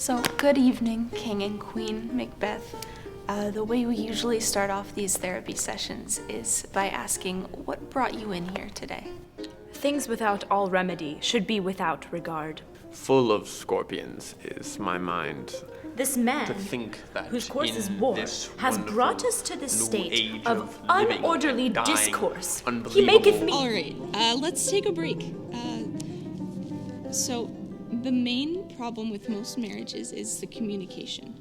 So, good evening, King and Queen Macbeth. The way we usually start off these therapy sessions is by asking, what brought you in here today? Things without all remedy should be without regard. Full of scorpions is my mind. This man, To think that whose course in is war, this has wonderful brought us to this new state age of living unorderly and dying, discourse. He unbelievable- maketh me. All right, let's take a break. So, the main problem with most marriages is the communication.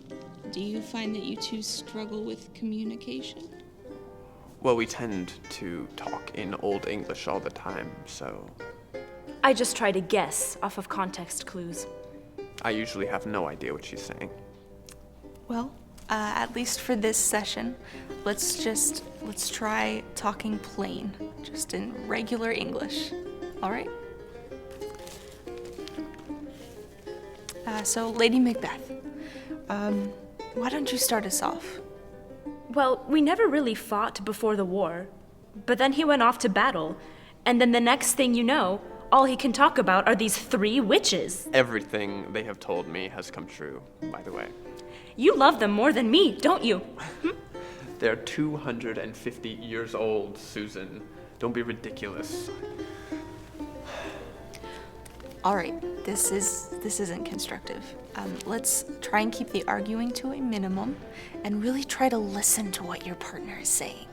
Do you find that you two struggle with communication? Well, we tend to talk in Old English all the time, so I just try to guess off of context clues. I usually have no idea what she's saying. Well, at least for this session, let's try talking plain, just in regular English. All right? So, Lady Macbeth, why don't you start us off? Well, we never really fought before the war, but then he went off to battle, and then the next thing you know, all he can talk about are these 3 witches. Everything they have told me has come true, by the way. You love them more than me, don't you? They're 250 years old, Susan. Don't be ridiculous. All right, this isn't constructive. Let's try and keep the arguing to a minimum, and really try to listen to what your partner is saying.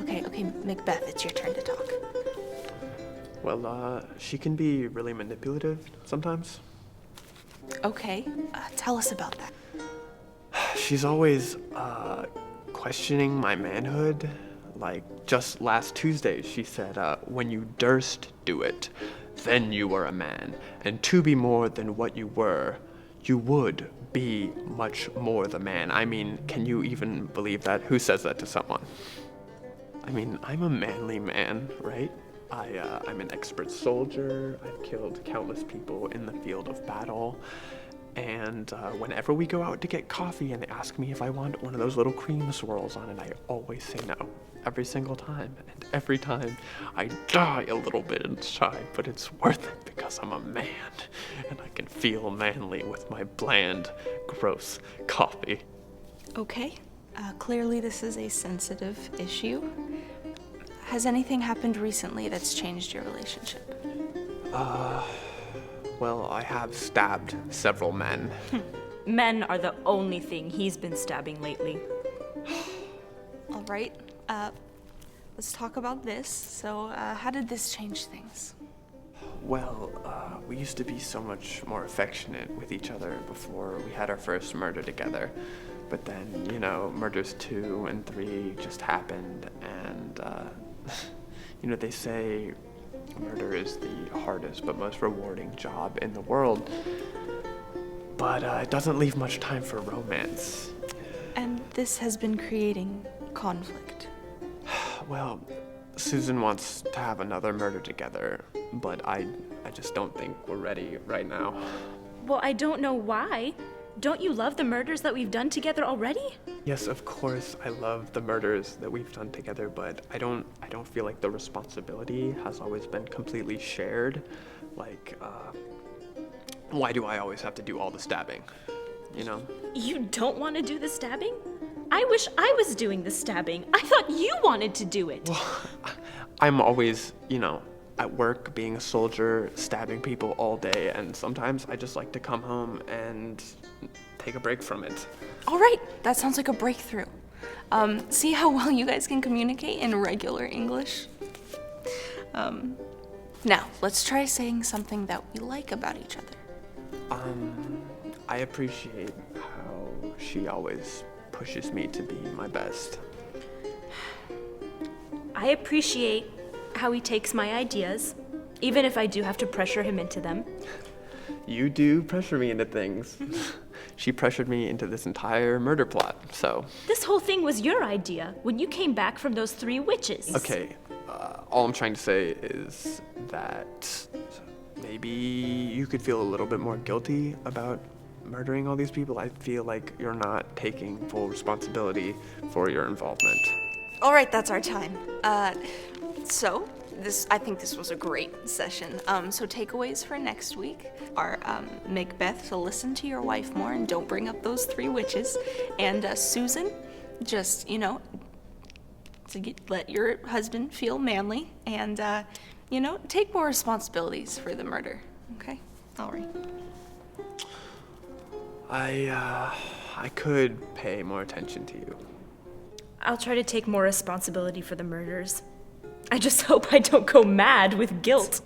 Okay, Macbeth, it's your turn to talk. Well, she can be really manipulative sometimes. Okay, tell us about that. She's always questioning my manhood. Like just last Tuesday, she said, when you durst do it, then you were a man. And to be more than what you were, you would be much more the man. I mean, can you even believe that? Who says that to someone? I mean, I'm a manly man, right? I'm an expert soldier. I've killed countless people in the field of battle. And whenever we go out to get coffee and they ask me if I want one of those little cream swirls on it, I always say no. Every single time. And every time I die a little bit inside, but it's worth it because I'm a man. And I can feel manly with my bland, gross coffee. Okay, clearly this is a sensitive issue. Has anything happened recently that's changed your relationship? Well, I have stabbed several men. Men are the only thing he's been stabbing lately. All right, let's talk about this. So, how did this change things? Well, we used to be so much more affectionate with each other before we had our first murder together. But then, murders 2 and 3 just happened, and, they say murder is the hardest but most rewarding job in the world. But it doesn't leave much time for romance. And this has been creating conflict. Well, Susan wants to have another murder together, but I just don't think we're ready right now. Well, I don't know why. Don't you love the murders that we've done together already? Yes, of course, I love the murders that we've done together, but I don't feel like the responsibility has always been completely shared. Like, why do I always have to do all the stabbing? You don't want to do the stabbing? I wish I was doing the stabbing. I thought you wanted to do it. Well, I'm always, at work, being a soldier, stabbing people all day, and sometimes I just like to come home and take a break from it. All right, that sounds like a breakthrough. See how well you guys can communicate in regular English? Now, let's try saying something that we like about each other. I appreciate how she always pushes me to be my best. I appreciate how he takes my ideas, even if I do have to pressure him into them. You do pressure me into things. She pressured me into this entire murder plot, so... This whole thing was your idea when you came back from those 3 witches. Okay, all I'm trying to say is that maybe you could feel a little bit more guilty about murdering all these people. I feel like you're not taking full responsibility for your involvement. All right, that's our time. So, I think this was a great session. So takeaways for next week are Macbeth, to listen to your wife more and don't bring up those 3 witches. And Susan, just, let your husband feel manly and, take more responsibilities for the murder. Okay? All right. I could pay more attention to you. I'll try to take more responsibility for the murders. I just hope I don't go mad with guilt.